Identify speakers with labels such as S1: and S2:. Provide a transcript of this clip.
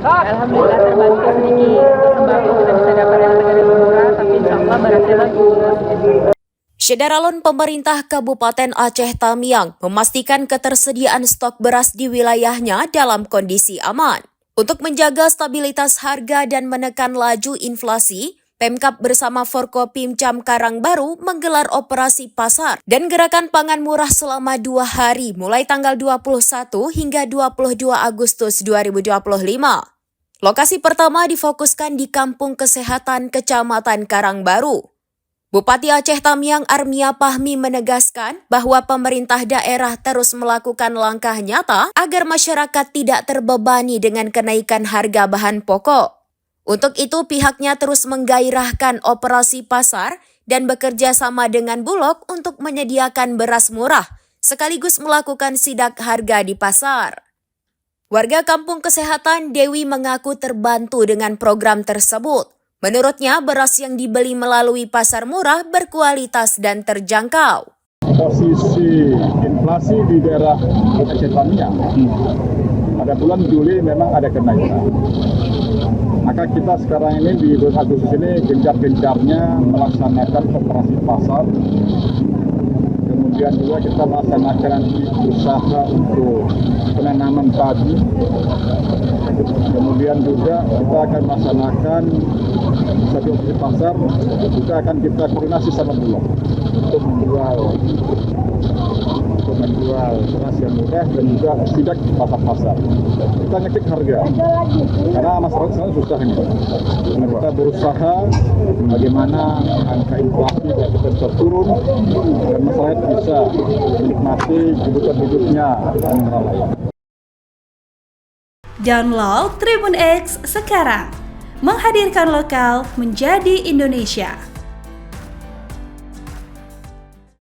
S1: Alhamdulillah terbantu sedikit untuk sembako kita bisa dapat yang harga lebih murah, tapi insya Allah berhasil lagi.
S2: Syederalun pemerintah Kabupaten Aceh Tamiang memastikan ketersediaan stok beras di wilayahnya dalam kondisi aman. Untuk menjaga stabilitas harga dan menekan laju inflasi, Pemkab bersama Forkopimcam Karangbaru menggelar operasi pasar dan gerakan pangan murah selama 2 hari mulai tanggal 21 hingga 22 Agustus 2025. Lokasi pertama difokuskan di Kampung Kesehatan Kecamatan Karangbaru. Bupati Aceh Tamiang Armia Pahmi menegaskan bahwa pemerintah daerah terus melakukan langkah nyata agar masyarakat tidak terbebani dengan kenaikan harga bahan pokok. Untuk itu pihaknya terus menggairahkan operasi pasar dan bekerja sama dengan Bulog untuk menyediakan beras murah, sekaligus melakukan sidak harga di pasar. Warga Kampung Kesehatan Dewi mengaku terbantu dengan program tersebut. Menurutnya, beras yang dibeli melalui pasar murah berkualitas dan terjangkau.
S3: Posisi inflasi di daerah Aceh Tamiang pada bulan Juli memang ada kenaikan. Maka kita sekarang ini di bulan Agustus ini gencar-gencarnya melaksanakan operasi pasar. Kemudian juga kita melaksanakan usaha untuk penanaman padi. Kemudian juga kita akan melaksanakan satu operasi pasar, juga akan kita koordinasi sama Bulog untuk menjual beras yang murah dan juga sidak di pasar-pasar. Kita ngecek harga, karena masyarakat sekarang susah ini. Karena kita berusaha bagaimana angka inflasi kita bisa turun dan masyarakat bisa menikmati kebutuhan hidupnya dengan negara lain.
S4: Download Tribun X sekarang, menghadirkan lokal menjadi Indonesia.